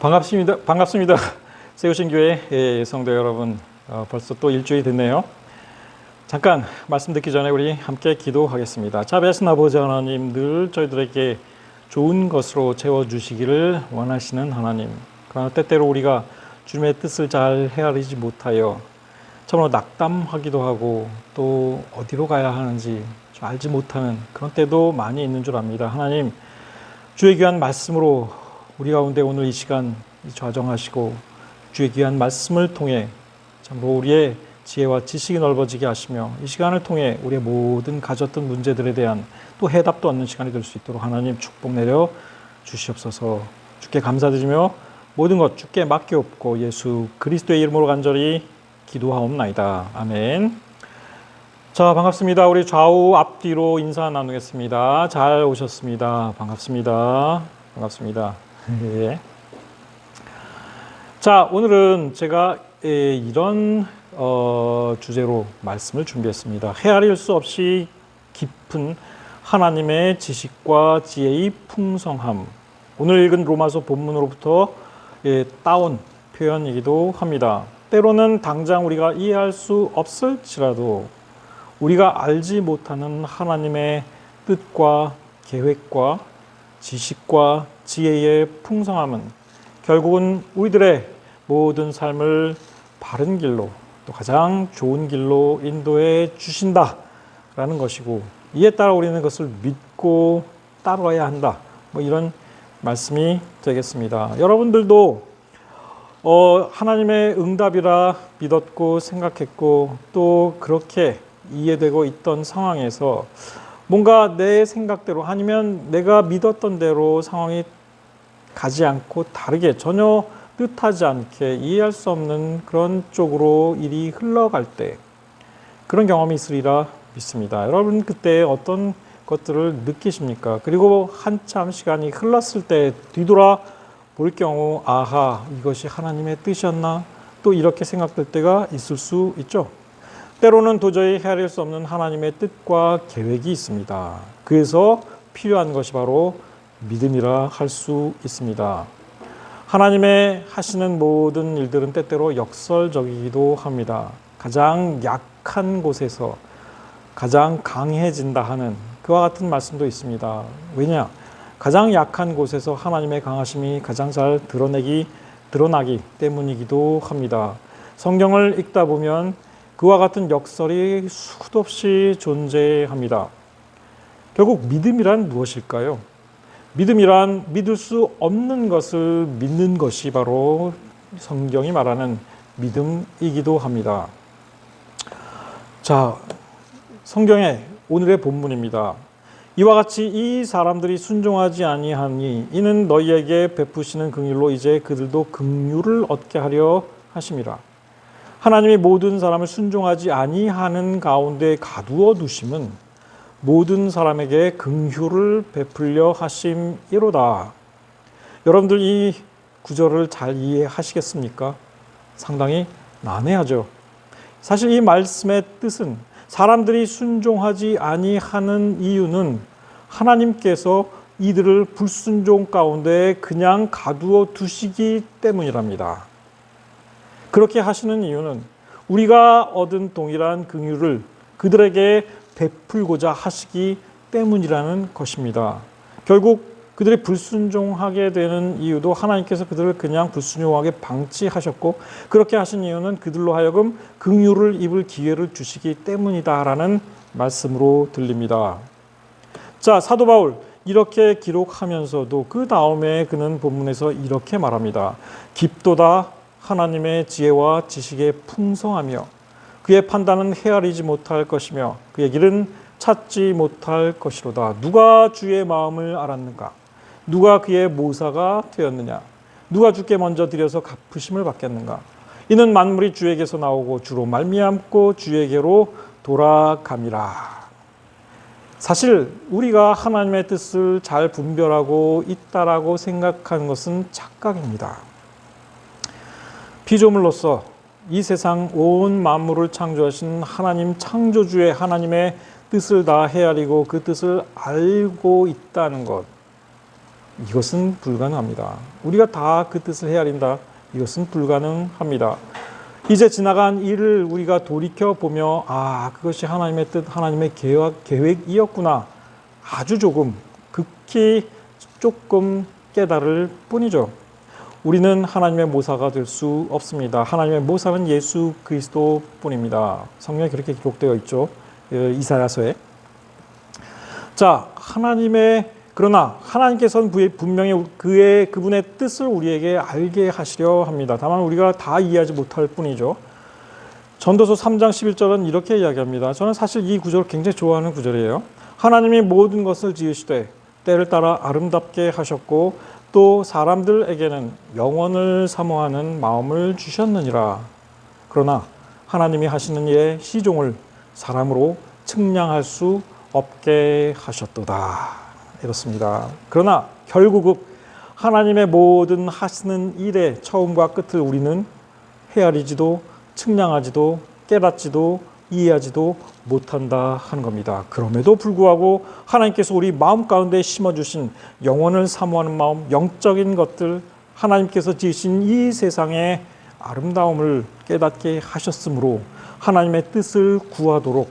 반갑습니다. 반갑습니다. 세우신 교회 성도 여러분, 벌써 또 일주일이 됐네요. 잠깐 말씀 듣기 전에 우리 함께 기도하겠습니다. 자비하신 아버지 하나님, 늘 저희들에게 좋은 것으로 채워주시기를 원하시는 하나님, 그러나 때때로 우리가 주님의 뜻을 잘 헤아리지 못하여 참으로 낙담하기도 하고 또 어디로 가야 하는지 좀 알지 못하는 그런 때도 많이 있는 줄 압니다. 하나님, 주의 귀한 말씀으로 우리 가운데 오늘 이 시간 좌정하시고 주의 귀한 말씀을 통해 참으로 우리의 지혜와 지식이 넓어지게 하시며 이 시간을 통해 우리의 모든 가졌던 문제들에 대한 또 해답도 얻는 시간이 될 수 있도록 하나님 축복 내려 주시옵소서. 주께 감사드리며 모든 것 주께 맡겨옵고 예수 그리스도의 이름으로 간절히 기도하옵나이다. 아멘. 자, 반갑습니다. 우리 좌우 앞뒤로 인사 나누겠습니다. 잘 오셨습니다. 반갑습니다. 반갑습니다. 예. 자, 오늘은 제가 이런 주제로 말씀을 준비했습니다. 헤아릴 수 없이 깊은 하나님의 지식과 지혜의 풍성함. 오늘 읽은 로마서 본문으로부터 따온 표현이기도 합니다. 때로는 당장 우리가 이해할 수 없을지라도 우리가 알지 못하는 하나님의 뜻과 계획과 지식과 지혜의 풍성함은 결국은 우리들의 모든 삶을 바른 길로 또 가장 좋은 길로 인도해 주신다라는 것이고 이에 따라 우리는 그것을 믿고 따라야 한다. 이런 말씀이 되겠습니다. 여러분들도 하나님의 응답이라 믿었고 생각했고 또 그렇게 이해되고 있던 상황에서 뭔가 내 생각대로 아니면 내가 믿었던 대로 상황이 가지 않고 다르게 전혀 뜻하지 않게 이해할 수 없는 그런 쪽으로 일이 흘러갈 때 그런 경험이 있으리라 믿습니다. 여러분 그때 어떤 것들을 느끼십니까? 그리고 한참 시간이 흘렀을 때 뒤돌아 볼 경우 아하 이것이 하나님의 뜻이었나? 또 이렇게 생각될 때가 있을 수 있죠. 때로는 도저히 헤아릴 수 없는 하나님의 뜻과 계획이 있습니다. 그래서 필요한 것이 바로 믿음이라 할 수 있습니다. 하나님의 하시는 모든 일들은 때때로 역설적이기도 합니다. 가장 약한 곳에서 가장 강해진다 하는 그와 같은 말씀도 있습니다. 왜냐? 가장 약한 곳에서 하나님의 강하심이 가장 잘 드러나기 때문이기도 합니다. 성경을 읽다 보면 그와 같은 역설이 수도 없이 존재합니다. 결국 믿음이란 무엇일까요? 믿음이란 믿을 수 없는 것을 믿는 것이 바로 성경이 말하는 믿음이기도 합니다. 자, 성경의 오늘의 본문입니다. 이와 같이 이 사람들이 순종하지 아니하니 이는 너희에게 베푸시는 긍휼로 이제 그들도 긍휼을 얻게 하려 하심이라. 하나님이 모든 사람을 순종하지 아니하는 가운데 가두어 두심은 모든 사람에게 긍휼을 베풀려 하심이로다. 여러분들 이 구절을 잘 이해하시겠습니까? 상당히 난해하죠. 사실 이 말씀의 뜻은 사람들이 순종하지 아니하는 이유는 하나님께서 이들을 불순종 가운데 그냥 가두어 두시기 때문이랍니다. 그렇게 하시는 이유는 우리가 얻은 동일한 긍휼을 그들에게 베풀고자 하시기 때문이라는 것입니다. 결국 그들이 불순종하게 되는 이유도 하나님께서 그들을 그냥 불순종하게 방치하셨고 그렇게 하신 이유는 그들로 하여금 긍휼을 입을 기회를 주시기 때문이다라는 말씀으로 들립니다. 자, 사도 바울 이렇게 기록하면서도 그 다음에 그는 본문에서 이렇게 말합니다. 깊도다 하나님의 지혜와 지식의 풍성하며 그의 판단은 헤아리지 못할 것이며 그의 길은 찾지 못할 것이로다. 누가 주의 마음을 알았는가? 누가 그의 모사가 되었느냐? 누가 주께 먼저 드려서 갚으심을 받겠는가? 이는 만물이 주에게서 나오고 주로 말미암고 주에게로 돌아감이라. 사실 우리가 하나님의 뜻을 잘 분별하고 있다라고 생각하는 것은 착각입니다. 피조물로서 이 세상 온 만물을 창조하신 하나님 창조주의 하나님의 뜻을 다 헤아리고 그 뜻을 알고 있다는 것, 이것은 불가능합니다. 우리가 다 그 뜻을 헤아린다. 이것은 불가능합니다. 이제 지나간 일을 우리가 돌이켜보며 그것이 하나님의 뜻, 하나님의 계획이었구나. 아주 조금, 극히 조금 깨달을 뿐이죠. 우리는 하나님의 모사가 될 수 없습니다. 하나님의 모사는 예수 그리스도 뿐입니다. 성경에 그렇게 기록되어 있죠. 이사야서에. 자, 그러나 하나님께서는 분명히 그분의 뜻을 우리에게 알게 하시려 합니다. 다만 우리가 다 이해하지 못할 뿐이죠. 전도서 3장 11절은 이렇게 이야기합니다. 저는 사실 이 구절을 굉장히 좋아하는 구절이에요. 하나님이 모든 것을 지으시되 때를 따라 아름답게 하셨고 또 사람들에게는 영원을 사모하는 마음을 주셨느니라. 그러나 하나님이 하시는 일의 시종을 사람으로 측량할 수 없게 하셨도다. 이렇습니다. 그러나 결국은 하나님의 모든 하시는 일의 처음과 끝을 우리는 헤아리지도 측량하지도 깨닫지도 이해하지도 못한다 하는 겁니다. 그럼에도 불구하고 하나님께서 우리 마음 가운데 심어주신 영원을 사모하는 마음, 영적인 것들, 하나님께서 지으신 이 세상의 아름다움을 깨닫게 하셨으므로 하나님의 뜻을 구하도록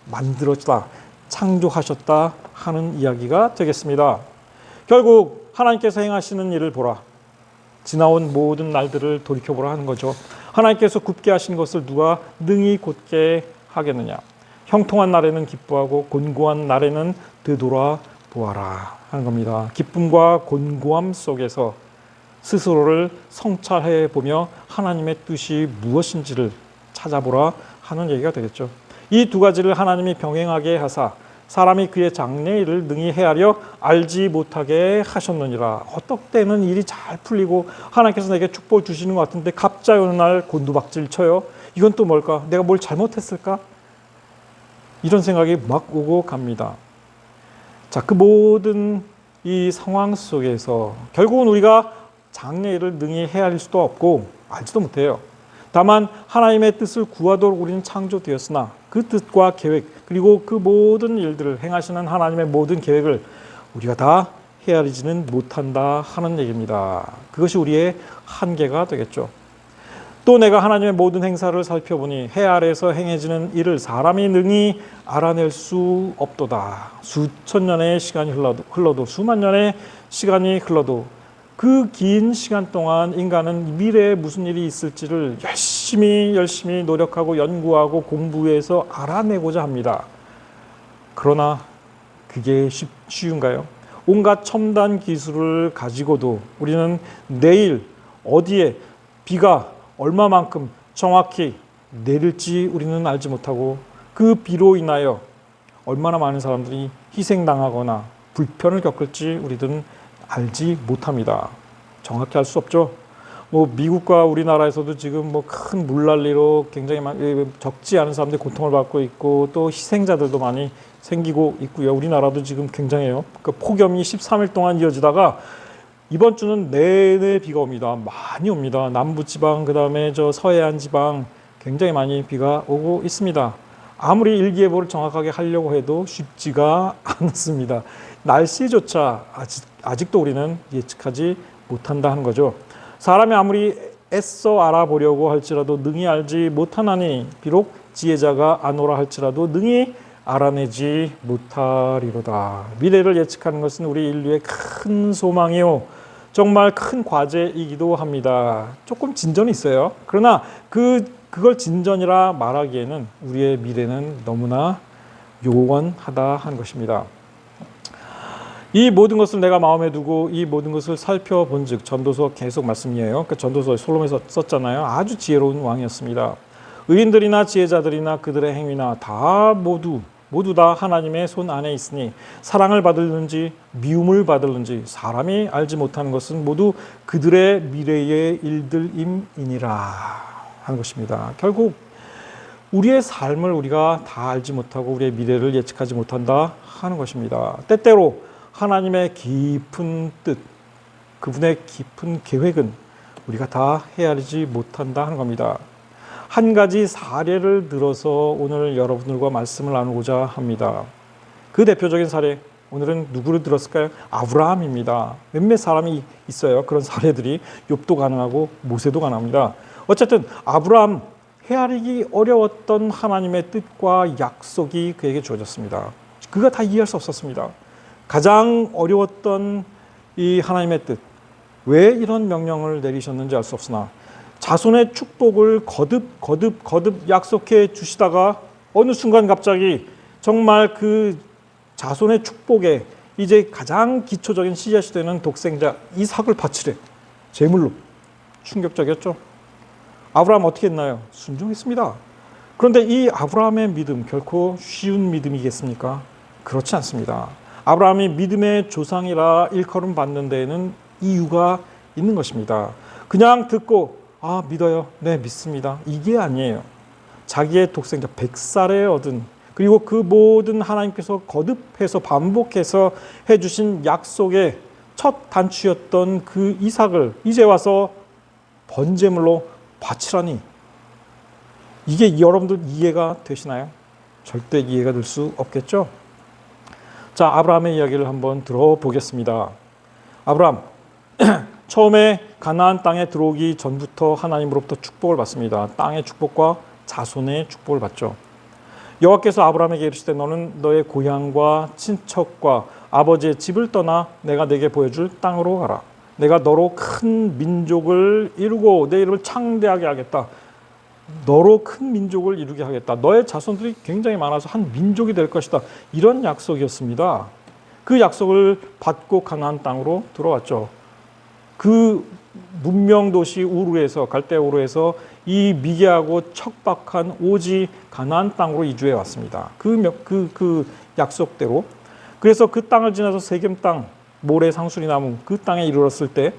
만들었다, 창조하셨다 하는 이야기가 되겠습니다. 결국 하나님께서 행하시는 일을 보라. 지나온 모든 날들을 돌이켜보라 하는 거죠. 하나님께서 굽게 하신 것을 누가 능히 곧게 하겠느냐. 형통한 날에는 기뻐하고 곤고한 날에는 되돌아 보아라 하는 겁니다. 기쁨과 곤고함 속에서 스스로를 성찰해 보며 하나님의 뜻이 무엇인지를 찾아보라 하는 얘기가 되겠죠. 이 두 가지를 하나님이 병행하게 하사 사람이 그의 장래일을 능히 헤아려 알지 못하게 하셨느니라. 어떨 때는 일이 잘 풀리고 하나님께서 내게 축복을 주시는 것 같은데 갑자기 어느 날 곤두박질 쳐요. 이건 또 뭘까? 내가 뭘 잘못했을까? 이런 생각이 막 오고 갑니다. 자, 그 모든 이 상황 속에서 결국은 우리가 장래일을 능히 헤아릴 수도 없고 알지도 못해요. 다만 하나님의 뜻을 구하도록 우리는 창조되었으나 그 뜻과 계획 그리고 그 모든 일들을 행하시는 하나님의 모든 계획을 우리가 다 헤아리지는 못한다 하는 얘기입니다. 그것이 우리의 한계가 되겠죠. 또 내가 하나님의 모든 행사를 살펴보니 해 아래에서 행해지는 일을 사람이 능히 알아낼 수 없도다. 수천 년의 시간이 흘러도 수만 년의 시간이 흘러도 그 긴 시간 동안 인간은 미래에 무슨 일이 있을지를 열심히 노력하고 연구하고 공부해서 알아내고자 합니다. 그러나 그게 쉬운가요? 온갖 첨단 기술을 가지고도 우리는 내일 어디에 비가 얼마만큼 정확히 내릴지 우리는 알지 못하고 그 비로 인하여 얼마나 많은 사람들이 희생당하거나 불편을 겪을지 우리들은 알지 못합니다. 정확히 알 수 없죠. 미국과 우리나라에서도 지금 큰 물난리로 굉장히 적지 않은 사람들이 고통을 받고 있고 또 희생자들도 많이 생기고 있고요. 우리나라도 지금 굉장해요. 폭염이 13일 동안 이어지다가 이번 주는 내내 비가 옵니다. 많이 옵니다. 남부지방 그다음에 서해안 지방 굉장히 많이 비가 오고 있습니다. 아무리 일기예보를 정확하게 하려고 해도 쉽지가 않습니다. 날씨조차 아직도 우리는 예측하지 못한다 하는 거죠. 사람이 아무리 애써 알아보려고 할지라도 능히 알지 못하나니 비록 지혜자가 아노라 할지라도 능히 알아내지 못하리로다. 미래를 예측하는 것은 우리 인류의 큰 소망이요 정말 큰 과제이기도 합니다. 조금 진전이 있어요. 그러나 그걸 진전이라 말하기에는 우리의 미래는 너무나 요원하다 하는 것입니다. 이 모든 것을 내가 마음에 두고 이 모든 것을 살펴본 즉 전도서 계속 말씀이에요. 전도서 솔로몬에서 썼잖아요. 아주 지혜로운 왕이었습니다. 의인들이나 지혜자들이나 그들의 행위나 다 모두 다 하나님의 손 안에 있으니 사랑을 받을는지 미움을 받을는지 사람이 알지 못하는 것은 모두 그들의 미래의 일들임이니라 하는 것입니다. 결국 우리의 삶을 우리가 다 알지 못하고 우리의 미래를 예측하지 못한다 하는 것입니다. 때때로 하나님의 깊은 뜻, 그분의 깊은 계획은 우리가 다 헤아리지 못한다 하는 겁니다. 한 가지 사례를 들어서 오늘 여러분들과 말씀을 나누고자 합니다. 그 대표적인 사례, 오늘은 누구를 들었을까요? 아브라함입니다. 몇몇 사람이 있어요. 그런 사례들이 욥도 가능하고 모세도 가능합니다. 어쨌든 아브라함 헤아리기 어려웠던 하나님의 뜻과 약속이 그에게 주어졌습니다. 그가 다 이해할 수 없었습니다. 가장 어려웠던 이 하나님의 뜻, 왜 이런 명령을 내리셨는지 알 수 없으나 자손의 축복을 거듭 약속해 주시다가 어느 순간 갑자기 정말 그 자손의 축복에 이제 가장 기초적인 씨앗이 되는 독생자 이삭을 바치래. 제물로. 충격적이었죠. 아브라함 어떻게 했나요? 순종했습니다. 그런데 이 아브라함의 믿음 결코 쉬운 믿음이겠습니까? 그렇지 않습니다. 아브라함이 믿음의 조상이라 일컬음 받는 데에는 이유가 있는 것입니다. 그냥 듣고 믿어요. 네, 믿습니다. 이게 아니에요. 자기의 독생자 100살에 얻은 그리고 그 모든 하나님께서 거듭해서 반복해서 해주신 약속의 첫 단추였던 그 이삭을 이제 와서 번제물로 바치라니, 이게 여러분들 이해가 되시나요? 절대 이해가 될 수 없겠죠? 자, 아브라함의 이야기를 한번 들어보겠습니다. 아브라함 처음에 가나안 땅에 들어오기 전부터 하나님으로부터 축복을 받습니다. 땅의 축복과 자손의 축복을 받죠. 여호와께서 아브라함에게 이르시되 너는 너의 고향과 친척과 아버지의 집을 떠나 내가 내게 보여줄 땅으로 가라. 내가 너로 큰 민족을 이루고 내 이름을 창대하게 하겠다. 너로 큰 민족을 이루게 하겠다. 너의 자손들이 굉장히 많아서 한 민족이 될 것이다. 이런 약속이었습니다. 그 약속을 받고 가나안 땅으로 들어왔죠. 그 문명 도시 우르에서 갈대 우르에서 이 미개하고 척박한 오지 가나안 땅으로 이주해 왔습니다. 그 약속대로. 그래서 그 땅을 지나서 세겜 땅, 모래 상수리 나무 그 땅에 이르렀을 때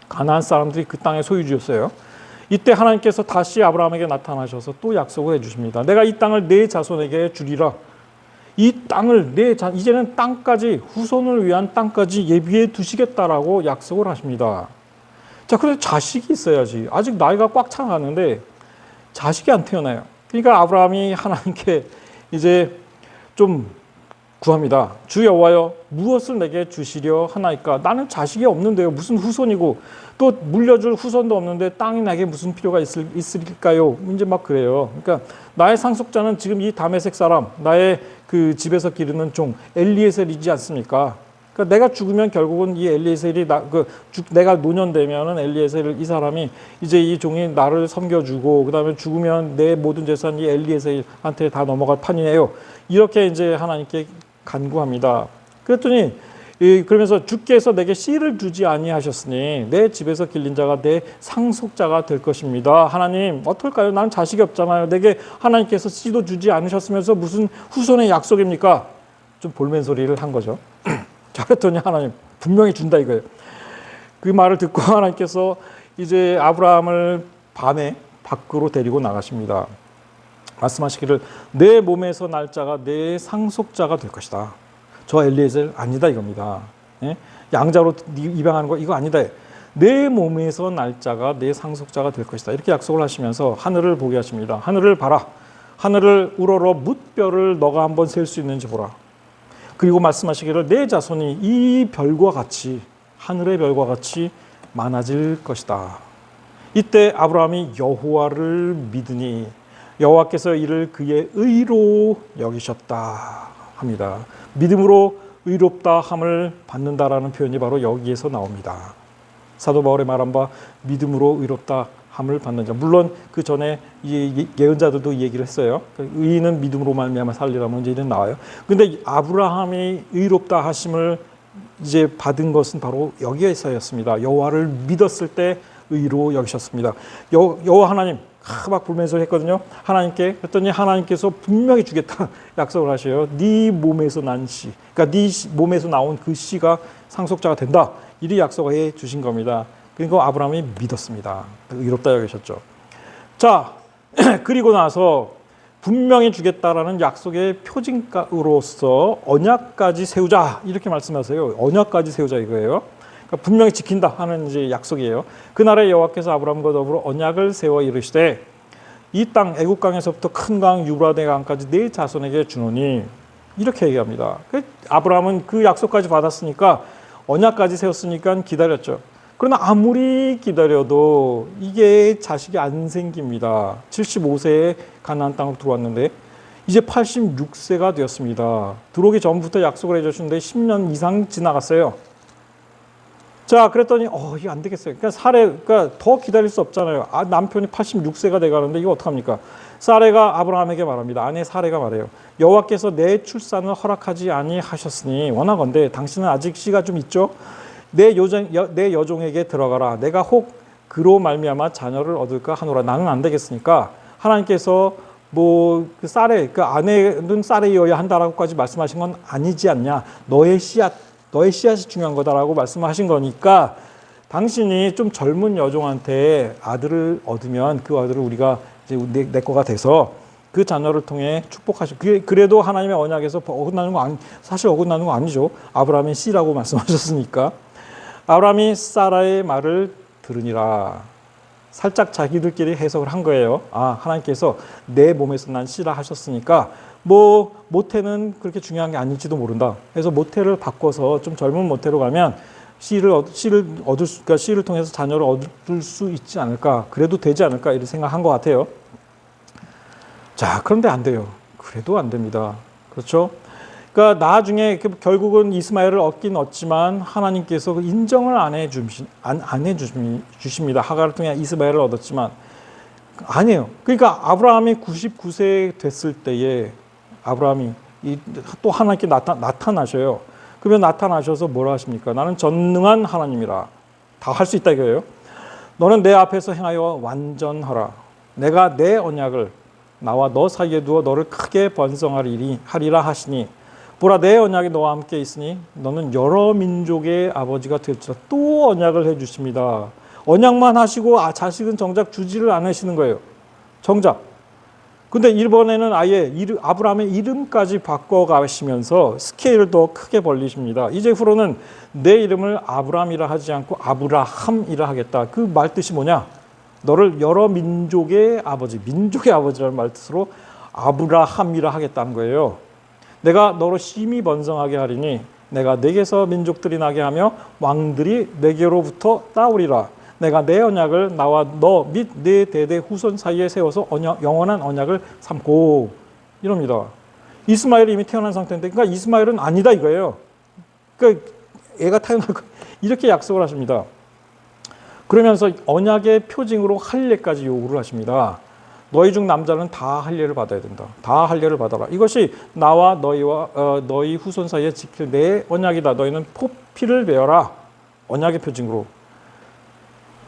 가나안 사람들이 그 땅의 소유주였어요. 이때 하나님께서 다시 아브라함에게 나타나셔서 또 약속을 해주십니다. 내가 이 땅을 네 자손에게 주리라. 이 땅을 이제는 땅까지 후손을 위한 땅까지 예비해 두시겠다라고 약속을 하십니다. 자, 그런데 자식이 있어야지. 아직 나이가 꽉 차가는데 자식이 안 태어나요. 그러니까 아브라함이 하나님께 이제 좀 구합니다. 주 여호와여, 무엇을 내게 주시려 하나이까? 나는 자식이 없는데요. 무슨 후손이고 또 물려줄 후손도 없는데 땅이 나에게 무슨 필요가 있을까요? 이제 막 그래요. 그러니까 나의 상속자는 지금 이 다메섹 사람, 나의 그 집에서 기르는 종 엘리에셀이지 않습니까? 그러니까 내가 죽으면 결국은 이 엘리에셀이 내가 노년되면은 엘리에셀 이 사람이 이제 이 종이 나를 섬겨주고 그다음에 죽으면 내 모든 재산 이 엘리에셀한테 다 넘어갈 판이에요. 이렇게 이제 하나님께 간구합니다. 그랬더니 그러면서 주께서 내게 씨를 주지 아니하셨으니 내 집에서 길린 자가 내 상속자가 될 것입니다. 하나님 어떨까요? 나는 자식이 없잖아요. 내게 하나님께서 씨도 주지 않으셨으면서 무슨 후손의 약속입니까? 좀 볼멘 소리를 한 거죠. 자, 그랬더니 하나님 분명히 준다 이거예요. 그 말을 듣고 하나님께서 이제 아브라함을 밤에 밖으로 데리고 나가십니다. 말씀하시기를 내 몸에서 날 자가 내 상속자가 될 것이다. 저 엘리에셀 아니다 이겁니다. 예? 양자로 입양하는 거 이거 아니다. 내 몸에서 날 자가 내 상속자가 될 것이다. 이렇게 약속을 하시면서 하늘을 보게 하십니다. 하늘을 봐라. 하늘을 우러러 뭇별을 너가 한번 셀 수 있는지 보라. 그리고 말씀하시기를 내 자손이 이 별과 같이 하늘의 별과 같이 많아질 것이다. 이때 아브라함이 여호와를 믿으니 여호와께서 이를 그의 의로 여기셨다 합니다. 믿음으로 의롭다 함을 받는다라는 표현이 바로 여기에서 나옵니다. 사도 바울의 말한 바 믿음으로 의롭다 함을 받는 자. 물론 그 전에 예언자들도 이 얘기를 했어요. 의인은 믿음으로 말미암아 살리라면 이제 이런 나와요. 근데 아브라함이 의롭다 하심을 이제 받은 것은 바로 여기에서였습니다. 여호와를 믿었을 때 의로 여기셨습니다. 여호와 하나님 막 불면서 했거든요. 하나님께 했더니 하나님께서 분명히 주겠다 약속을 하셔요. 네 몸에서 난 씨, 그러니까 네 몸에서 나온 그 씨가 상속자가 된다. 이리 약속해 주신 겁니다. 그리고 아브라함이 믿었습니다. 의롭다 여기셨죠. 자, 그리고 나서 분명히 주겠다라는 약속의 표징으로서 언약까지 세우자 이렇게 말씀하세요. 언약까지 세우자 이거예요. 그러니까 분명히 지킨다 하는 이제 약속이에요. 그날에 여호와께서 아브라함과 더불어 언약을 세워 이르시되 이 땅 애굽 강에서부터 큰 강 유브라데 강까지 네 자손에게 주노니 이렇게 얘기합니다. 아브라함은 그 약속까지 받았으니까 언약까지 세웠으니까 기다렸죠. 그러나 아무리 기다려도 이게 자식이 안 생깁니다. 75세에 가나안 땅으로 들어왔는데 이제 86세가 되었습니다. 들어오기 전부터 약속을 해주셨는데 10년 이상 지나갔어요. 자, 그랬더니 이게 안 되겠어요. 그러니까 더 기다릴 수 없잖아요. 남편이 86세가 돼가는데 이거 어떡합니까? 사레가 아브라함에게 말합니다. 아내 사레가 말해요. 여호와께서 내 출산을 허락하지 아니하셨으니 원하건대 당신은 아직 씨가 좀 있죠. 내 여종에게 들어가라. 내가 혹 그로 말미암아 자녀를 얻을까 하노라. 나는 안 되겠으니까 하나님께서 그 사레, 그 아내는 사레이어야 한다라고까지 말씀하신 건 아니지 않냐. 너의 씨앗이 중요한 거다라고 말씀하신 거니까 당신이 좀 젊은 여종한테 아들을 얻으면 그 아들을 우리가 이제 내 거가 돼서 그 자녀를 통해 축복하시고 그래도 하나님의 언약에서 사실 어긋나는 거 아니죠. 아브라함의 씨라고 말씀하셨으니까. 아브라함이 사라의 말을 들으니라. 살짝 자기들끼리 해석을 한 거예요. 하나님께서 내 몸에서 난 씨라 하셨으니까 모태는 그렇게 중요한 게 아닐지도 모른다. 그래서 모태를 바꿔서 좀 젊은 모태로 가면 씨를 통해서 자녀를 얻을 수 있지 않을까. 그래도 되지 않을까 이렇게 생각한 것 같아요. 자, 그런데 안 돼요. 그래도 안 됩니다. 그렇죠? 그러니까 나중에 결국은 이스마엘을 얻긴 얻지만 하나님께서 인정을 안 해주십니다. 하갈을 통해 이스마엘을 얻었지만 아니에요. 그러니까 아브라함이 99세 됐을 때에 아브라함이 또 하나님께 나타나셔요. 그러면 나타나셔서 뭐라 하십니까? 나는 전능한 하나님이라. 다 할 수 있다 이거예요. 너는 내 앞에서 행하여 완전하라. 내가 내 언약을 나와 너 사이에 두어 너를 크게 번성하리라 하시니 보라 내 언약이 너와 함께 있으니 너는 여러 민족의 아버지가 될지라. 또 언약을 해주십니다. 언약만 하시고 자식은 정작 주지를 않으시는 거예요. 정작. 근데 이번에는 아예 아브라함의 이름까지 바꿔가시면서 스케일을 더 크게 벌리십니다. 이제 후로는 내 이름을 아브라함이라 하지 않고 아브라함이라 하겠다. 그 말 뜻이 뭐냐? 너를 여러 민족의 아버지라는 말 뜻으로 아브라함이라 하겠다는 거예요. 내가 너로 심히 번성하게 하리니 내가 내게서 민족들이 나게 하며 왕들이 내게로부터 따오리라. 내가 내 언약을 나와 너 및 네 대대 후손 사이에 세워서 영원한 언약을 삼고 이럽니다. 이스마엘이 이미 태어난 상태인데 그러니까 이스마엘은 아니다 이거예요. 그러니까 애가 태어날 거 이렇게 약속을 하십니다. 그러면서 언약의 표징으로 할례까지 요구를 하십니다. 너희 중 남자는 다 할례를 받아야 된다. 다 할례를 받아라. 이것이 나와 너희 후손 사이에 지킬 내 언약이다. 너희는 포피를 베어라. 언약의 표징으로.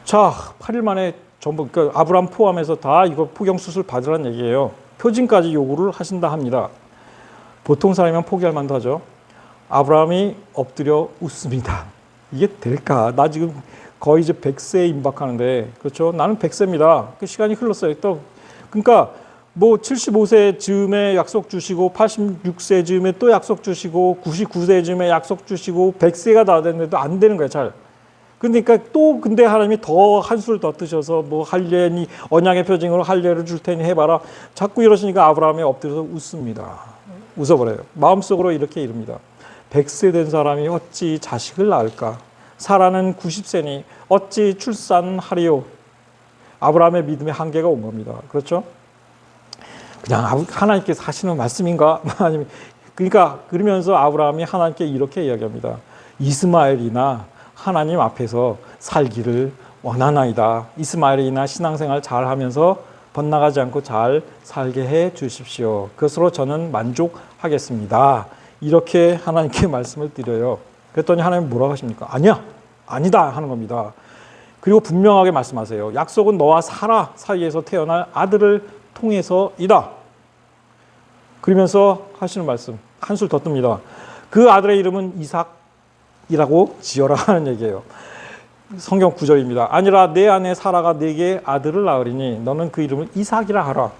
자, 8일 만에 전부 그러니까 아브라함 포함해서 다 이거 포경 수술 받으라는 얘기예요. 표징까지 요구를 하신다 합니다. 보통 사람이면 포기할 만도 하죠. 아브라함이 엎드려 웃습니다. 이게 될까? 나 지금 거의 이제 100세에 임박하는데 그렇죠? 나는 100세입니다. 그 시간이 흘렀어요. 또 그러니까 75세 즈음에 약속 주시고 86세 즈음에 또 약속 주시고 99세 즈음에 약속 주시고 100세가 다 됐는데도 안 되는 거예요. 잘. 그러니까 근데 하나님이 더 한술 더 뜨셔서 할례니 언약의 표징으로 할례를 줄 테니 해봐라. 자꾸 이러시니까 아브라함이 엎드려서 웃습니다. 웃어버려요. 마음속으로 이렇게 이릅니다. 100세 된 사람이 어찌 자식을 낳을까? 사라는 90세니 어찌 출산하리요? 아브라함의 믿음의 한계가 온 겁니다. 그렇죠? 그냥 하나님께서 하시는 말씀인가? 그러니까 그러면서 아브라함이 하나님께 이렇게 이야기합니다. 이스마엘이나 하나님 앞에서 살기를 원하나이다. 이스마엘이나 신앙생활 잘 하면서 번나가지 않고 잘 살게 해 주십시오. 그것으로 저는 만족하겠습니다. 이렇게 하나님께 말씀을 드려요. 그랬더니 하나님 뭐라고 하십니까? 아니다 하는 겁니다. 그리고 분명하게 말씀하세요. 약속은 너와 사라 사이에서 태어날 아들을 통해서이다. 그러면서 하시는 말씀 한술 더 뜹니다. 그 아들의 이름은 이삭이라고 지어라 하는 얘기예요. 성경 구절입니다. 아니라 내 아내 사라가 네게 아들을 낳으리니 너는 그 이름을 이삭이라 하라.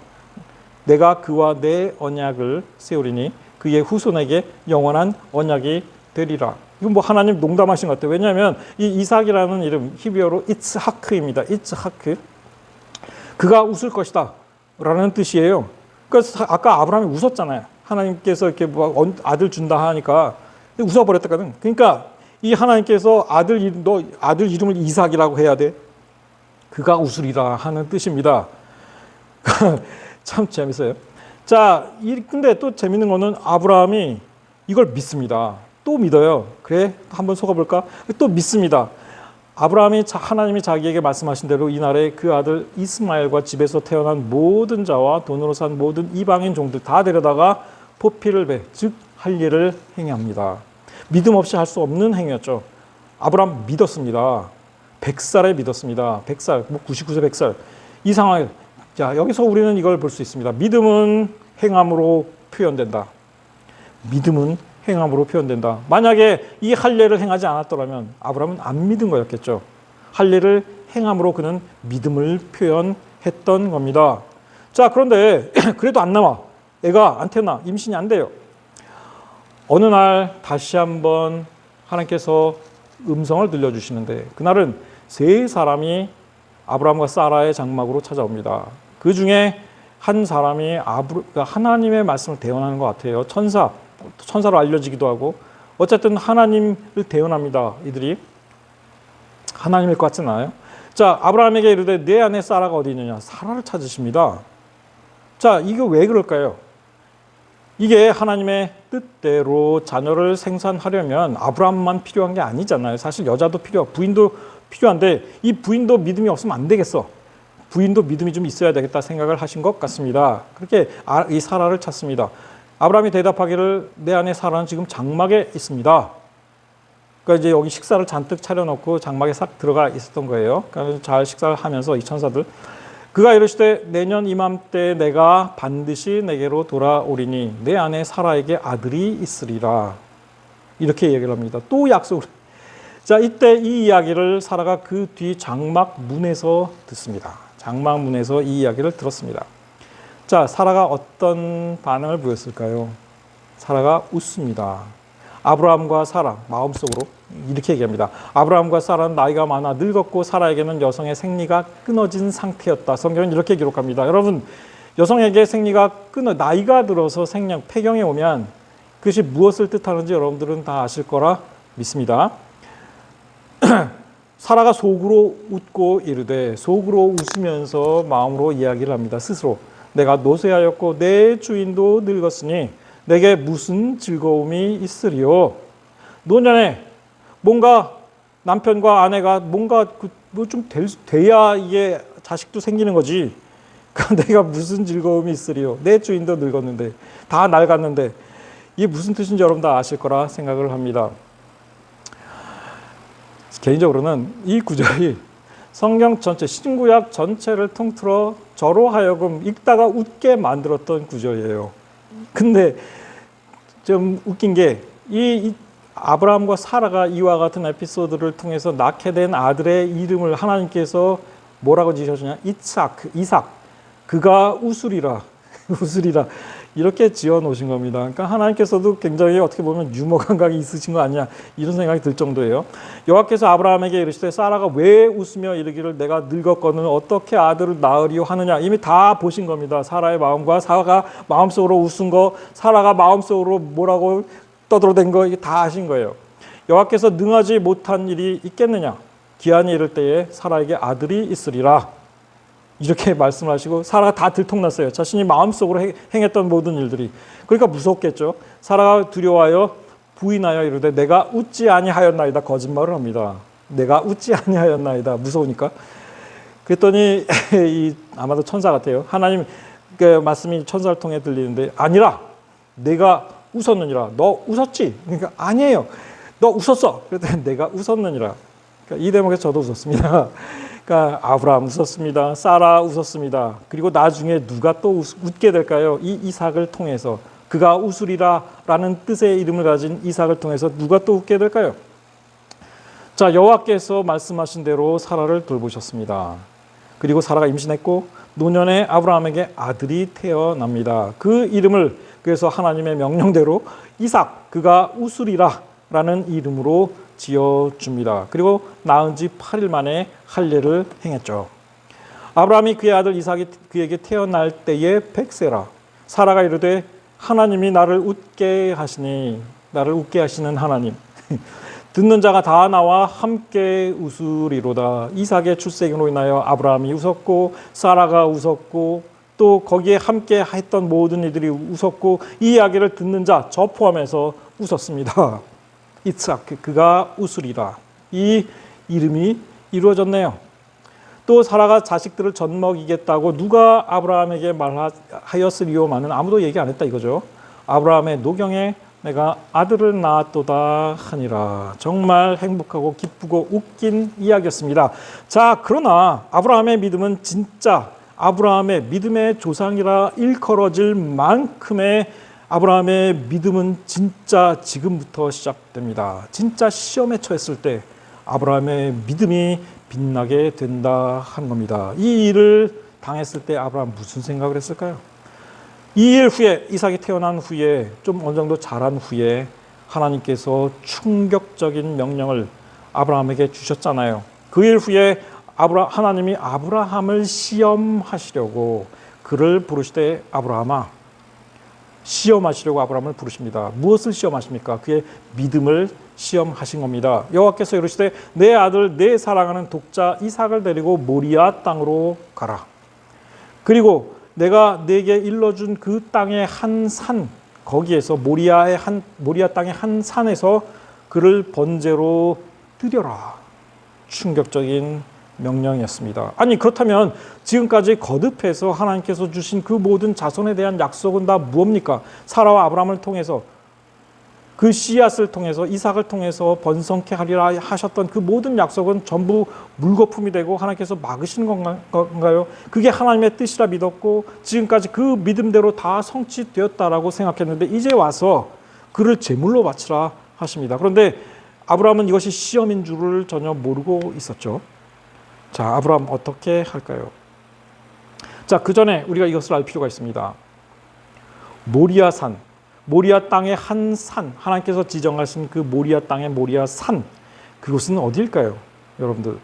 내가 그와 내 언약을 세우리니 그의 후손에게 영원한 언약이 되리라. 이건 하나님 농담하신 것 같아요. 왜냐하면 이 이삭이라는 이름 히브리어로 이츠하크입니다. 이츠하크. 그가 웃을 것이다 라는 뜻이에요. 그래서 아까 아브라함이 웃었잖아요. 하나님께서 이렇게 뭐 아들 준다 하니까 웃어버렸다거든. 그러니까 이 하나님께서 너 아들 이름을 이삭이라고 해야 돼. 그가 웃으리라 하는 뜻입니다. 참 재밌어요. 자, 근데 또 재밌는 거는 아브라함이 이걸 믿습니다. 또 믿어요. 그래, 한번 속아볼까? 또 믿습니다. 아브라함이 하나님이 자기에게 말씀하신 대로 이날에 그 아들 이스마엘과 집에서 태어난 모든 자와 돈으로 산 모든 이방인 종들 다 데려다가 포피를 즉 할례를 행합니다. 믿음 없이 할 수 없는 행위였죠. 아브라함 믿었습니다. 100살에 믿었습니다. 100살, 뭐 99세 100살. 이 상황에 자, 여기서 우리는 이걸 볼 수 있습니다. 믿음은 행함으로 표현된다. 믿음은 행함으로 표현된다. 만약에 이 할례를 행하지 않았더라면 아브라함은 안 믿은 거였겠죠. 할례를 행함으로 그는 믿음을 표현했던 겁니다. 자, 그런데 그래도 안 나와. 애가 안 태어나. 임신이 안 돼요. 어느 날 다시 한번 하나님께서 음성을 들려주시는데 그날은 세 사람이 아브라함과 사라의 장막으로 찾아옵니다. 그 중에 한 사람이 하나님의 말씀을 대언하는 것 같아요. 천사로 알려지기도 하고 어쨌든 하나님을 대언합니다. 이들이 하나님일 것 같진 않아요. 자, 아브라함에게 이르되 내 아내 사라가 어디 있느냐. 사라를 찾으십니다. 자, 이게 왜 그럴까요? 이게 하나님의 뜻대로 자녀를 생산하려면 아브라함만 필요한 게 아니잖아요. 사실 여자도 부인도 필요한데 이 부인도 믿음이 없으면 안 되겠어. 부인도 믿음이 좀 있어야 되겠다 생각을 하신 것 같습니다. 그렇게 이 사라를 찾습니다. 아브라함이 대답하기를 내 아내 사라는 지금 장막에 있습니다. 그러니까 이제 여기 식사를 잔뜩 차려놓고 장막에 싹 들어가 있었던 거예요. 그러니까 잘 식사를 하면서 이 천사들 그가 이르시되 내년 이맘때 내가 반드시 내게로 돌아오리니 내 아내 사라에게 아들이 있으리라. 이렇게 얘기를 합니다. 또 약속을. 자, 이때 이 이야기를 사라가 그 뒤 장막 문에서 듣습니다. 장막 문에서 이 이야기를 들었습니다. 자, 사라가 어떤 반응을 보였을까요? 사라가 웃습니다. 아브라함과 사라 마음속으로 이렇게 얘기합니다. 아브라함과 사라는 나이가 많아 늙었고 사라에게는 여성의 생리가 끊어진 상태였다. 성경은 이렇게 기록합니다. 여러분, 여성에게 생리가 나이가 들어서 폐경이 오면 그것이 무엇을 뜻하는지 여러분들은 다 아실 거라 믿습니다. 사라가 속으로 웃고 이르되 속으로 웃으면서 마음으로 이야기를 합니다. 스스로 내가 노쇠하였고 내 주인도 늙었으니 내게 무슨 즐거움이 있으리요. 노년에 뭔가 남편과 아내가 뭔가 뭐 좀 돼야 이게 자식도 생기는 거지. 내가 무슨 즐거움이 있으리요. 내 주인도 늙었는데 다 낡았는데 이게 무슨 뜻인지 여러분 다 아실 거라 생각을 합니다. 개인적으로는 이 구절이 성경 전체, 신구약 전체를 통틀어 저로 하여금 읽다가 웃게 만들었던 구절이에요. 근데 좀 웃긴 게 이 아브라함과 사라가 이와 같은 에피소드를 통해서 낳게 된 아들의 이름을 하나님께서 뭐라고 지으셨냐? 이삭. 그가 웃으리라. 웃으리라. 이렇게 지어 놓으신 겁니다. 그러니까 하나님께서도 굉장히 어떻게 보면 유머 감각이 있으신 거 아니냐 이런 생각이 들 정도예요. 여호와께서 아브라함에게 이르시되 사라가 왜 웃으며 이르기를 내가 늙었거늘 어떻게 아들을 낳으리요 하느냐. 이미 다 보신 겁니다. 사라의 마음과 사라가 마음속으로 웃은 거, 사라가 마음속으로 뭐라고 떠들어댄 거 이게 다 아신 거예요. 여호와께서 능하지 못한 일이 있겠느냐. 기한이 이를 때에 사라에게 아들이 있으리라. 이렇게 말씀하시고 사라가 다 들통났어요. 자신이 마음속으로 행했던 모든 일들이. 그러니까 무섭겠죠. 사라가 두려워하여 부인하여 이르되 내가 웃지 아니하였나이다. 거짓말을 합니다. 내가 웃지 아니하였나이다. 무서우니까. 그랬더니 아마도 천사 같아요. 하나님 그 말씀이 천사를 통해 들리는데 아니라 내가 웃었느니라. 너 웃었지? 그러니까 아니에요. 너 웃었어. 그랬더니 내가 웃었느니라. 그러니까 이 대목에서 저도 웃었습니다. 그러니까 아브라함 웃었습니다. 사라 웃었습니다. 그리고 나중에 누가 또 웃게 될까요? 이 이삭을 통해서 그가 웃으리라라는 뜻의 이름을 가진 이삭을 통해서 누가 또 웃게 될까요? 자, 여호와께서 말씀하신 대로 사라를 돌보셨습니다. 그리고 사라가 임신했고 노년에 아브라함에게 아들이 태어납니다. 그 이름을 그래서 하나님의 명령대로 이삭, 그가 웃으리라라는 이름으로 지어줍니다. 그리고 낳은 지 8일 만에 할례를 행했죠. 아브라함이 그의 아들 이삭이 그에게 태어날 때에 100세라. 사라가 이르되 하나님이 나를 웃게 하시니, 나를 웃게 하시는 하나님. 듣는 자가 다 나와 함께 웃으리로다. 이삭의 출생으로 인하여 아브라함이 웃었고 사라가 웃었고 또 거기에 함께 했던 모든 이들이 웃었고 이 이야기를 듣는 자 저 포함해서 웃었습니다. 이삭 그가 웃으리라. 이 이름이 이루어졌네요. 또 사라가 자식들을 젖먹이겠다고 누가 아브라함에게 말하였으리요마는 아무도 얘기 안 했다 이거죠. 아브라함의 노경에 내가 아들을 낳았도다 하니라. 정말 행복하고 기쁘고 웃긴 이야기였습니다. 자, 그러나 아브라함의 믿음은 진짜 아브라함의 믿음의 조상이라 일컬어질 만큼의 아브라함의 믿음은 진짜 지금부터 시작됩니다. 진짜 시험에 처했을 때 아브라함의 믿음이 빛나게 된다 하는 겁니다. 이 일을 당했을 때 아브라함 무슨 생각을 했을까요? 이 일 후에 이삭이 태어난 후에 좀 어느 정도 자란 후에 하나님께서 충격적인 명령을 아브라함에게 주셨잖아요. 그 일 후에 하나님이 아브라함을 시험하시려고 그를 부르시되 아브라함아, 시험하시려고 아브라함을 부르십니다. 무엇을 시험하십니까? 그의 믿음을 시험하신 겁니다. 여호와께서 이르시되 내 아들 내 사랑하는 독자 이삭을 데리고 모리아 땅으로 가라. 그리고 내가 네게 일러준 그 땅의 한 산, 거기에서 모리아 땅의 한 산에서 그를 번제로 드려라. 충격적인 명령이었습니다. 아니 그렇다면 지금까지 거듭해서 하나님께서 주신 그 모든 자손에 대한 약속은 다 무엇입니까? 사라와 아브라함을 통해서 그 씨앗을 통해서 이삭을 통해서 번성케 하리라 하셨던 그 모든 약속은 전부 물거품이 되고 하나님께서 막으시는 건가요? 그게 하나님의 뜻이라 믿었고 지금까지 그 믿음대로 다 성취되었다라고 생각했는데 이제 와서 그를 제물로 바치라 하십니다. 그런데 아브라함은 이것이 시험인 줄을 전혀 모르고 있었죠. 자, 아브라함 어떻게 할까요? 자, 그 전에 우리가 이것을 알 필요가 있습니다. 모리아산, 모리아 땅의 한 산, 하나님께서 지정하신 그 모리아 땅의 모리아 산, 그곳은 어디일까요? 여러분들,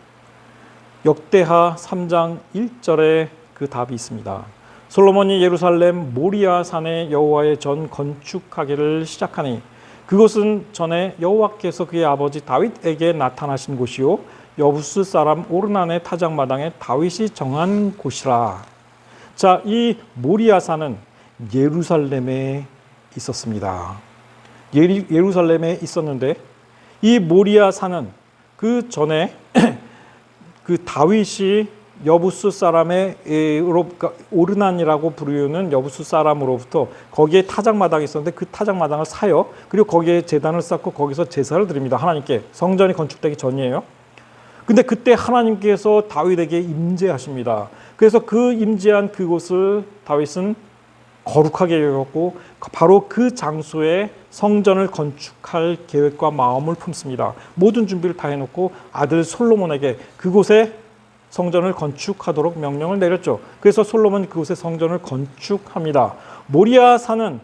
역대하 3장 1절에 그 답이 있습니다. 솔로몬이 예루살렘 모리아 산에 여호와의 전 건축하기를 시작하니 그곳은 전에 여호와께서 그의 아버지 다윗에게 나타나신 곳이요 여부스 사람 오르난의 타작마당에 다윗이 정한 곳이라. 자, 이 모리아 산은 예루살렘에 있었습니다. 예루살렘에 있었는데 이 모리아 산은 그 전에 그 다윗이 여부스 사람의 오르난이라고 부르는 여부스 사람으로부터 거기에 타작마당이 있었는데 그 타작마당을 사요. 그리고 거기에 제단을 쌓고 거기서 제사를 드립니다. 하나님께. 성전이 건축되기 전이에요. 근데 그때 하나님께서 다윗에게 임재하십니다. 그래서 그 임재한 그곳을 다윗은 거룩하게 여겼고 바로 그 장소에 성전을 건축할 계획과 마음을 품습니다. 모든 준비를 다 해놓고 아들 솔로몬에게 그곳에 성전을 건축하도록 명령을 내렸죠. 그래서 솔로몬이 그곳에 성전을 건축합니다. 모리아 산은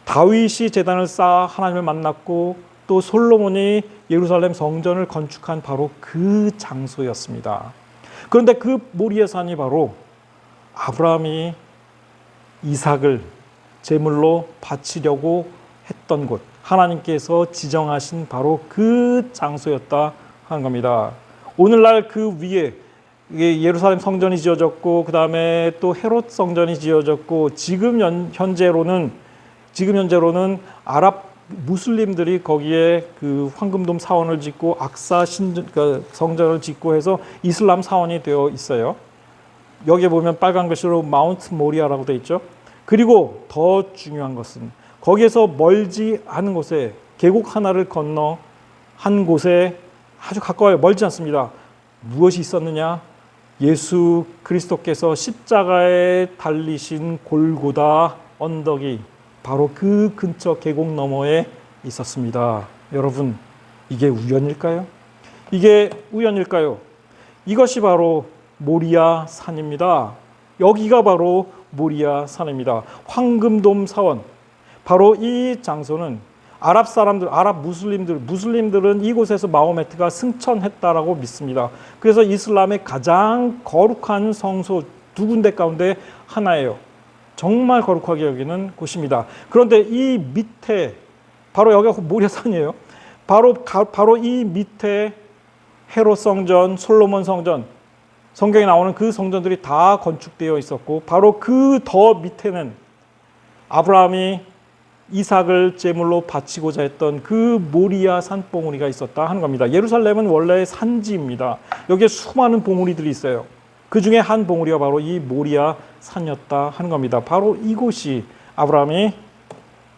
다윗이 제단을 쌓아 하나님을 만났고 또 솔로몬이 예루살렘 성전을 건축한 바로 그 장소였습니다. 그런데 그 모리아 산이 바로 아브라함이 이삭을 제물로 바치려고 했던 곳, 하나님께서 지정하신 바로 그 장소였다 하는 겁니다. 오늘날 그 위에 예루살렘 성전이 지어졌고 그 다음에 또 헤롯 성전이 지어졌고 지금 현재로는 아랍 무슬림들이 거기에 그 황금돔 사원을 짓고 악사 성전을 짓고 해서 이슬람 사원이 되어 있어요. 여기에 보면 빨간 글씨로 마운트 모리아라고 되어 있죠. 그리고 더 중요한 것은 거기에서 멀지 않은 곳에 계곡 하나를 건너 한 곳에 아주 가까워요. 멀지 않습니다. 무엇이 있었느냐? 예수 그리스도께서 십자가에 달리신 골고다 언덕이 바로 그 근처 계곡 너머에 있었습니다. 여러분, 이게 우연일까요? 이게 우연일까요? 이것이 바로 모리아 산입니다. 여기가 바로 모리아 산입니다. 황금돔 사원. 바로 이 장소는 아랍 사람들, 아랍 무슬림들은 이곳에서 마호메트가 승천했다라고 믿습니다. 그래서 이슬람의 가장 거룩한 성소 두 군데 가운데 하나예요. 정말 거룩하게 여기는 곳입니다. 그런데 이 밑에 바로 여기가 모리아산이에요. 바로 이 밑에 헤롯 성전, 솔로몬 성전, 성경에 나오는 그 성전들이 다 건축되어 있었고, 바로 그 더 밑에는 아브라함이 이삭을 제물로 바치고자 했던 그 모리아 산봉우리가 있었다 하는 겁니다. 예루살렘은 원래 산지입니다. 여기에 수많은 봉우리들이 있어요. 그 중에 한 봉우리가 바로 이 모리아 산이었다 하는 겁니다. 바로 이곳이 아브라함이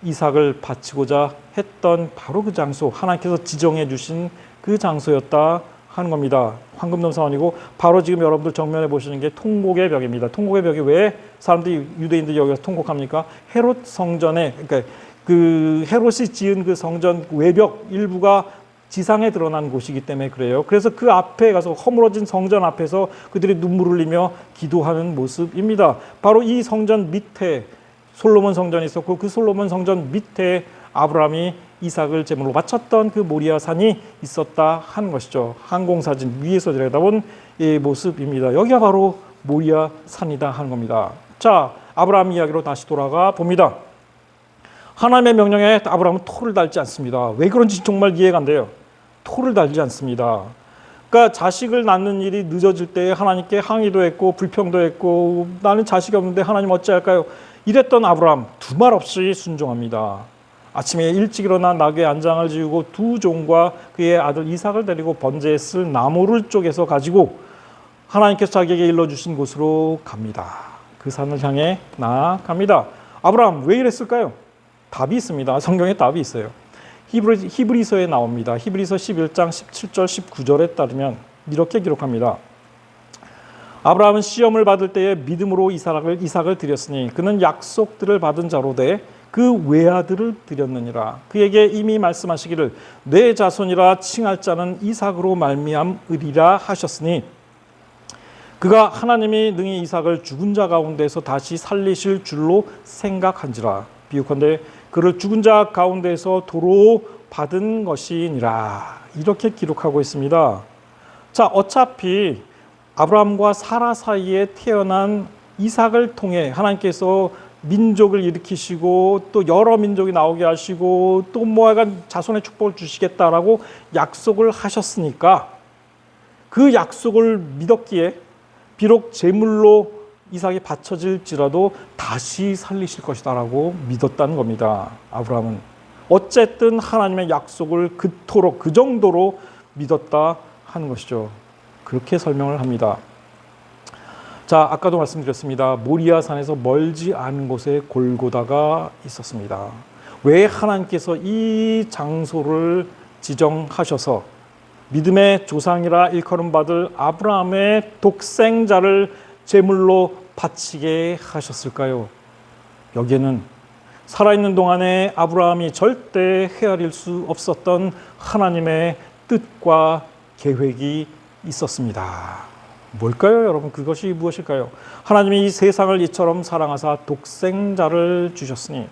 이삭을 바치고자 했던 바로 그 장소, 하나님께서 지정해 주신 그 장소였다 하는 겁니다. 황금돔 사원이고, 바로 지금 여러분들 정면에 보시는 게 통곡의 벽입니다. 통곡의 벽이 왜 사람들이, 유대인들이 여기서 통곡합니까? 헤롯 성전에, 그러니까 그 헤롯이 지은 그 성전 외벽 일부가 지상에 드러난 곳이기 때문에 그래요. 그래서 그 앞에 가서, 허물어진 성전 앞에서 그들이 눈물을 흘리며 기도하는 모습입니다. 바로 이 성전 밑에 솔로몬 성전이 있었고, 그 솔로몬 성전 밑에 아브라함이 이삭을 제물로 바쳤던 그 모리아 산이 있었다 하는 것이죠. 항공사진 위에서 들여다본 이 모습입니다. 여기가 바로 모리아 산이다 하는 겁니다. 자, 아브라함 이야기로 다시 돌아가 봅니다. 하나님의 명령에 아브라함은 토를 달지 않습니다. 왜 그런지 정말 이해가 안 돼요. 토를 달지 않습니다. 그러니까 자식을 낳는 일이 늦어질 때 하나님께 항의도 했고 불평도 했고, 나는 자식이 없는데 하나님 어찌할까요? 이랬던 아브라함 두 말 없이 순종합니다. 아침에 일찍 일어나 나귀의 안장을 지우고 두 종과 그의 아들 이삭을 데리고 번제에 쓸 나무를 쪼개서 가지고 하나님께서 자기에게 일러주신 곳으로 갑니다. 그 산을 향해 나아갑니다. 아브라함 왜 이랬을까요? 답이 있습니다. 성경에 답이 있어요. 히브리서에 나옵니다. 히브리서 11장 17절 19절에 따르면 이렇게 기록합니다. 아브라함은 시험을 받을 때에 믿음으로 이삭을 드렸으니 그는 약속들을 받은 자로 돼 그 외아들을 드렸느니라. 그에게 이미 말씀하시기를 내 자손이라 칭할 자는 이삭으로 말미암으리라 하셨으니, 그가 하나님이 능히 이삭을 죽은 자 가운데서 다시 살리실 줄로 생각한지라. 비유컨대 그를 죽은 자 가운데서 도로 받은 것이니라. 이렇게 기록하고 있습니다. 자, 어차피 아브라함과 사라 사이에 태어난 이삭을 통해 하나님께서 민족을 일으키시고 또 여러 민족이 나오게 하시고 또 뭐하간 자손의 축복을 주시겠다라고 약속을 하셨으니까, 그 약속을 믿었기에 비록 제물로 이삭이 바쳐질지라도 다시 살리실 것이다라고 믿었다는 겁니다. 아브라함은 어쨌든 하나님의 약속을 그토록 그 정도로 믿었다 하는 것이죠. 그렇게 설명을 합니다. 자, 아까도 말씀드렸습니다. 모리아 산에서 멀지 않은 곳에 골고다가 있었습니다. 왜 하나님께서 이 장소를 지정하셔서 믿음의 조상이라 일컬음 받을 아브라함의 독생자를 제물로 바치게 하셨을까요? 여기에는 살아있는 동안에 아브라함이 절대 헤아릴 수 없었던 하나님의 뜻과 계획이 있었습니다. 뭘까요, 여러분? 그것이 무엇일까요? 하나님이 이 세상을 이처럼 사랑하사 독생자를 주셨으니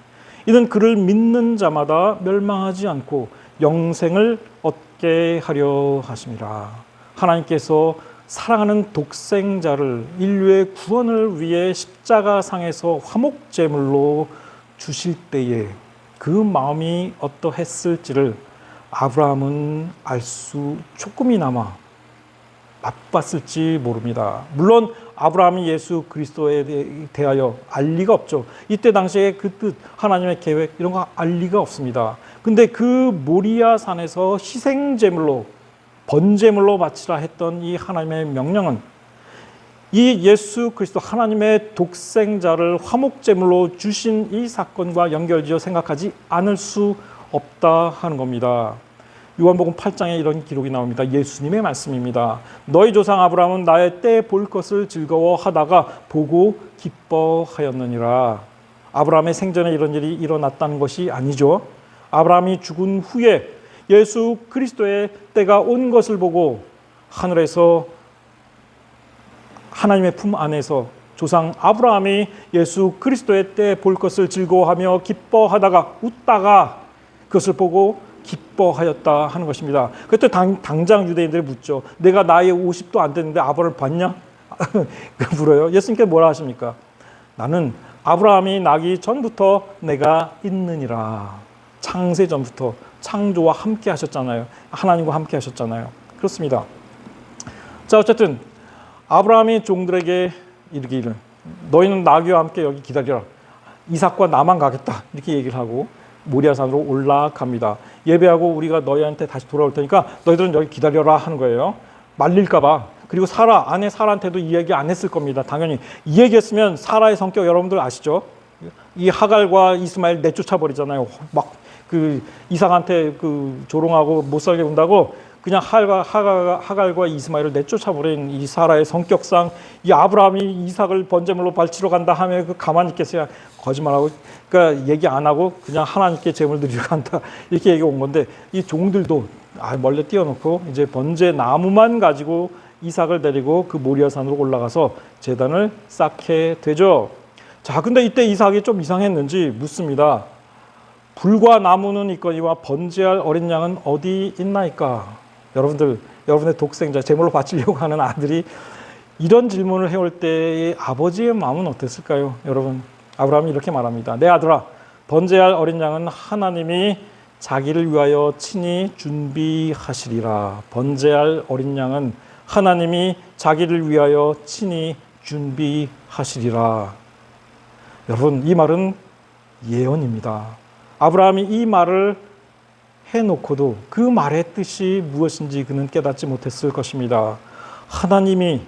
이는 그를 믿는 자마다 멸망하지 않고 영생을 얻게 하려 하심이라. 하나님께서 사랑하는 독생자를 인류의 구원을 위해 십자가상에서 화목제물로 주실 때에 그 마음이 어떠했을지를 아브라함은 알 수 조금이나마 맛봤을지 모릅니다. 물론 아브라함이 예수 그리스도에 대하여 알 리가 없죠. 이때 당시에 그 뜻, 하나님의 계획 이런 거 알 리가 없습니다. 근데 그 모리아 산에서 희생제물로 번제물로 바치라 했던 이 하나님의 명령은 이 예수 그리스도 하나님의 독생자를 화목제물로 주신 이 사건과 연결지어 생각하지 않을 수 없다 하는 겁니다. 요한복음 8장에 이런 기록이 나옵니다. 예수님의 말씀입니다. 너희 조상 아브라함은 나의 때 볼 것을 즐거워하다가 보고 기뻐하였느니라. 아브라함의 생전에 이런 일이 일어났다는 것이 아니죠. 아브라함이 죽은 후에 예수 그리스도의 때가 온 것을 보고 하늘에서 하나님의 품 안에서 조상 아브라함이 예수 그리스도의 때 볼 것을 즐거워하며 기뻐하다가 웃다가 그것을 보고 기뻐하였다 하는 것입니다. 그때 당장 유대인들이 묻죠. 내가 나이 50도 안 됐는데 아버를 봤냐? 물어요. 예수님께 뭐라 하십니까? 나는 아브라함이 나기 전부터 내가 있느니라. 창세 전부터 창조와 함께 하셨잖아요. 하나님과 함께 하셨잖아요. 그렇습니다. 자, 어쨌든 아브라함이 종들에게 이르기를 너희는 나귀와 함께 여기 기다려라. 이삭과 나만 가겠다. 이렇게 얘기를 하고 모리아산으로 올라갑니다. 예배하고 우리가 너희한테 다시 돌아올 테니까 너희들은 여기 기다려라 하는 거예요. 말릴까 봐. 그리고 아내 사라한테도 이 얘기 안 했을 겁니다. 당연히 이 얘기했으면 사라의 성격 여러분들 아시죠? 이 하갈과 이스마엘 내쫓아 버리잖아요. 막 그 이삭한테 그 조롱하고 못 살게 군다고 그냥 하갈과 이스마엘을 내쫓아 버린 이 사라의 성격상 이 아브라함이 이삭을 번제물로 바치러 간다 하면 그 가만히 있겠어요? 거짓말하고 그러니까 얘기 안 하고 그냥 하나님께 제물 드리러 간다 이렇게 얘기 온 건데 이 종들도 멀리 띄워놓고 이제 번제 나무만 가지고 이삭을 데리고 그 모리아산으로 올라가서 제단을 쌓게 되죠. 자, 근데 이때 이삭이 좀 이상했는지 묻습니다. 불과 나무는 있거니와 번제할 어린 양은 어디 있나이까? 여러분의 독생자, 제물로 바치려고 하는 아들이 이런 질문을 해올 때의 아버지의 마음은 어땠을까요? 여러분, 아브라함이 이렇게 말합니다. 내 아들아, 번제할 어린 양은 하나님이 자기를 위하여 친히 준비하시리라. 번제할 어린 양은 하나님이 자기를 위하여 친히 준비하시리라. 여러분, 이 말은 예언입니다. 아브라함이 이 말을 해놓고도 그 말의 뜻이 무엇인지 그는 깨닫지 못했을 것입니다. 하나님이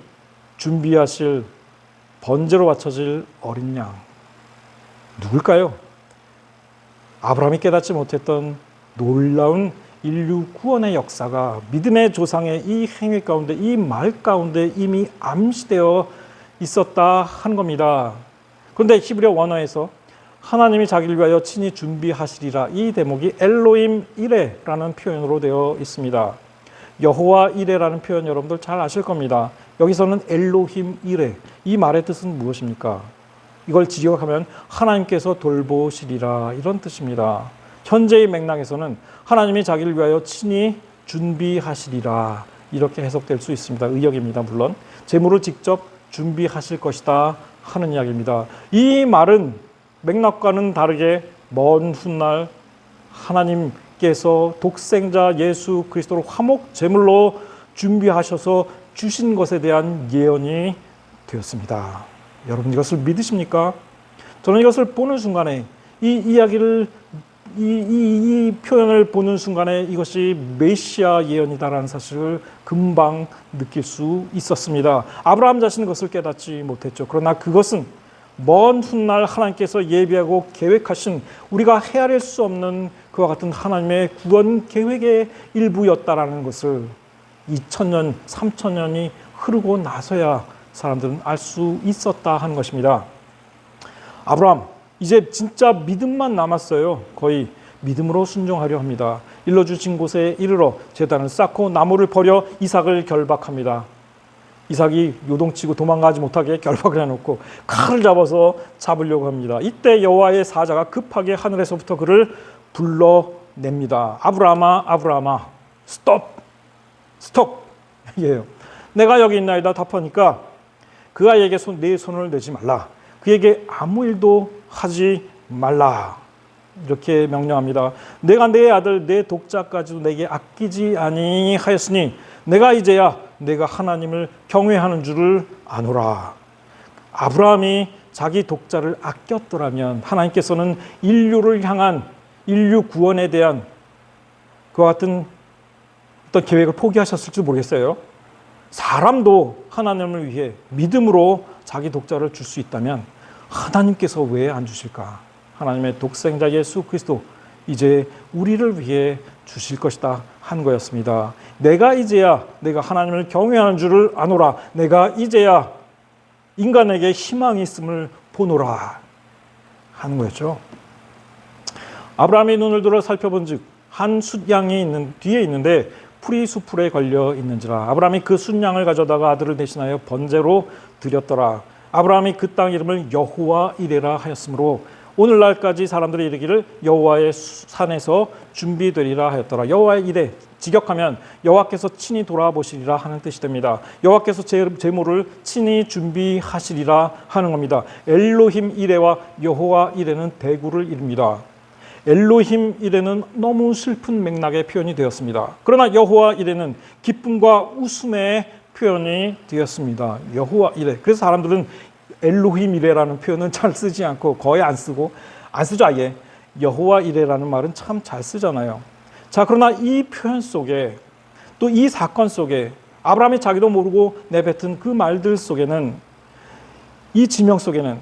준비하실 번제로 바쳐질 어린 양 누굴까요? 아브라함이 깨닫지 못했던 놀라운 인류 구원의 역사가 믿음의 조상의 이 행위 가운데, 이 말 가운데 이미 암시되어 있었다 한 겁니다. 그런데 히브리어 원어에서 하나님이 자기를 위하여 친히 준비하시리라, 이 대목이 엘로임 이레라는 표현으로 되어 있습니다. 여호와 이레라는 표현 여러분들 잘 아실 겁니다. 여기서는 엘로힘 이레, 이 말의 뜻은 무엇입니까? 이걸 직역하면 하나님께서 돌보시리라, 이런 뜻입니다. 현재의 맥락에서는 하나님이 자기를 위하여 친히 준비하시리라, 이렇게 해석될 수 있습니다. 의역입니다. 물론 제물을 직접 준비하실 것이다 하는 이야기입니다. 이 말은 맥락과는 다르게 먼 훗날 하나님께서 독생자 예수 그리스도를 화목 제물로 준비하셔서 주신 것에 대한 예언이 되었습니다. 여러분 이것을 믿으십니까? 저는 이것을 보는 순간에 이 이야기를 이 표현을 보는 순간에 이것이 메시아 예언이다라는 사실을 금방 느낄 수 있었습니다. 아브라함 자신은 그것을 깨닫지 못했죠. 그러나 그것은 먼 훗날 하나님께서 예비하고 계획하신 우리가 헤아릴 수 없는 그와 같은 하나님의 구원 계획의 일부였다라는 것을 2000년, 3000년이 흐르고 나서야 사람들은 알 수 있었다 하는 것입니다. 아브라함, 이제 진짜 믿음만 남았어요. 거의 믿음으로 순종하려 합니다. 일러주신 곳에 이르러 제단을 쌓고 나무를 버려 이삭을 결박합니다. 이삭이 요동치고 도망가지 못하게 결박을 해놓고 칼을 잡아서 잡으려고 합니다. 이때 여호와의 사자가 급하게 하늘에서부터 그를 불러냅니다. 아브라함아, 아브라함아, 스톱. 이게요. 내가 여기 있나이다 답하니까 그 아이에게 내 손을 내지 말라. 그에게 아무 일도 하지 말라. 이렇게 명령합니다. 내가 내 아들 내 독자까지도 내게 아끼지 아니하였으니 내가 이제야 내가 하나님을 경외하는 줄을 아노라. 아브라함이 자기 독자를 아꼈더라면 하나님께서는 인류를 향한 인류 구원에 대한 그와 같은 어떤 계획을 포기하셨을지 모르겠어요. 사람도 하나님을 위해 믿음으로 자기 독자를 줄 수 있다면 하나님께서 왜 안 주실까? 하나님의 독생자 예수 그리스도 이제 우리를 위해 주실 것이다 한 거였습니다. 내가 이제야 내가 하나님을 경외하는 줄을 아노라. 내가 이제야 인간에게 희망이 있음을 보노라 하는 거였죠. 아브라함이 눈을 들어 살펴본즉 한 숫양이 뒤에 있는데 풀이 수풀에 걸려 있는지라. 아브라함이 그 숫양을 가져다가 아들을 대신하여 번제로 드렸더라. 아브라함이 그 땅 이름을 여호와 이레라 하였으므로 오늘날까지 사람들이 이르기를 여호와의 산에서 준비되리라 하였더라. 여호와의 일에 직역하면 여호와께서 친히 돌아보시리라 하는 뜻이 됩니다. 여호와께서 제물을 친히 준비하시리라 하는 겁니다. 엘로힘 이레와 여호와 이레는 대구를 이룹니다. 엘로힘 이레는 너무 슬픈 맥락의 표현이 되었습니다. 그러나 여호와 이레는 기쁨과 웃음의 표현이 되었습니다. 여호와 이레. 그래서 사람들은 엘로힘 이레라는 표현은 잘 쓰지 않고 거의 안 쓰고 안 쓰죠 아예. 여호와 이레라는 말은 참 잘 쓰잖아요. 자, 그러나 이 표현 속에 또 이 사건 속에 아브라함이 자기도 모르고 내뱉은 그 말들 속에는 이 지명 속에는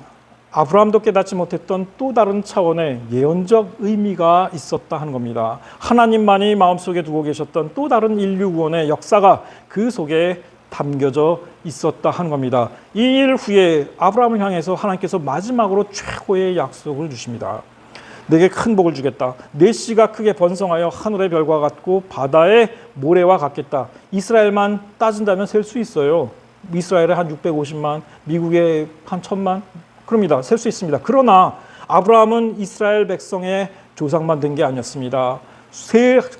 아브라함도 깨닫지 못했던 또 다른 차원의 예언적 의미가 있었다 하는 겁니다. 하나님만이 마음속에 두고 계셨던 또 다른 인류 구원의 역사가 그 속에 담겨져 있었다 하는 겁니다. 이 일 후에 아브라함을 향해서 하나님께서 마지막으로 최고의 약속을 주십니다. 내게 큰 복을 주겠다. 내 씨가 크게 번성하여 하늘의 별과 같고 바다의 모래와 같겠다. 이스라엘만 따진다면 셀 수 있어요. 이스라엘에 한 650만, 미국에 한 1000만, 그럽니다. 셀 수 있습니다. 그러나 아브라함은 이스라엘 백성의 조상만 된 게 아니었습니다.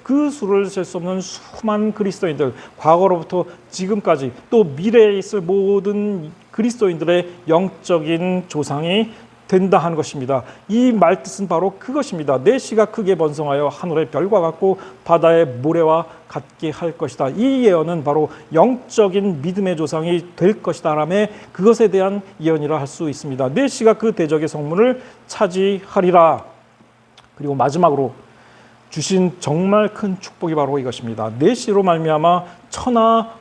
그 수를 셀 수 없는 수많은 그리스도인들, 과거로부터 지금까지 또 미래에 있을 모든 그리스도인들의 영적인 조상이 된다 하는 것입니다. 이 말뜻은 바로 그것입니다. 내 씨가 크게 번성하여 하늘의 별과 같고 바다의 모래와 같게 할 것이다. 이 예언은 바로 영적인 믿음의 조상이 될 것이다 라며 그것에 대한 예언이라 할 수 있습니다. 내 씨가 그 대적의 성문을 차지하리라. 그리고 마지막으로 주신 정말 큰 축복이 바로 이것입니다. 내 씨로 말미암아 천하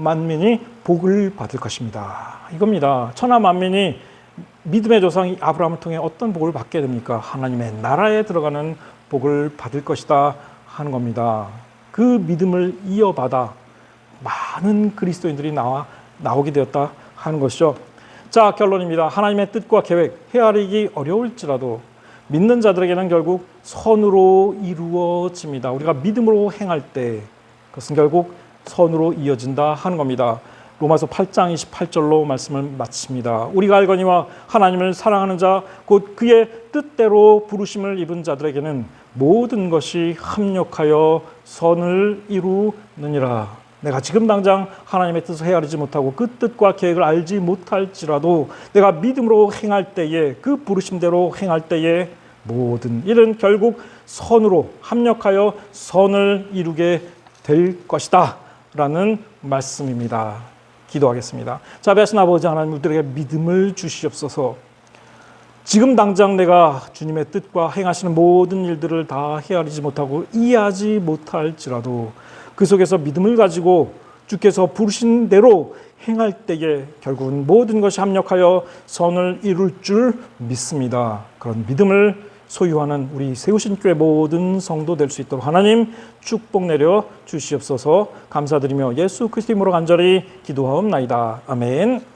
만민이 복을 받을 것입니다. 이겁니다. 천하 만민이 믿음의 조상 아브라함을 통해 어떤 복을 받게 됩니까? 하나님의 나라에 들어가는 복을 받을 것이다 하는 겁니다. 그 믿음을 이어받아 많은 그리스도인들이 나오게 되었다 하는 것이죠. 자, 결론입니다. 하나님의 뜻과 계획 헤아리기 어려울지라도 믿는 자들에게는 결국 선으로 이루어집니다. 우리가 믿음으로 행할 때 그것은 결국 선으로 이어진다 하는 겁니다. 로마서 8장 28절로 말씀을 마칩니다. 우리가 알거니와 하나님을 사랑하는 자 곧 그의 뜻대로 부르심을 입은 자들에게는 모든 것이 합력하여 선을 이루느니라. 내가 지금 당장 하나님의 뜻을 헤아리지 못하고 그 뜻과 계획을 알지 못할지라도 내가 믿음으로 행할 때에 그 부르심대로 행할 때에 모든 일은 결국 선으로 합력하여 선을 이루게 될 것이다 라는 말씀입니다. 기도하겠습니다. 자비하신 아버지 하나님, 우리들에게 믿음을 주시옵소서. 지금 당장 내가 주님의 뜻과 행하시는 모든 일들을 다 헤아리지 못하고 이해하지 못할지라도 그 속에서 믿음을 가지고 주께서 부르신 대로 행할 때에 결국은 모든 것이 합력하여 선을 이룰 줄 믿습니다. 그런 믿음을 소유하는 우리 세우신 교회 모든 성도 될 수 있도록 하나님 축복 내려 주시옵소서. 감사드리며 예수 그리스도 이름으로 간절히 기도하옵나이다. 아멘.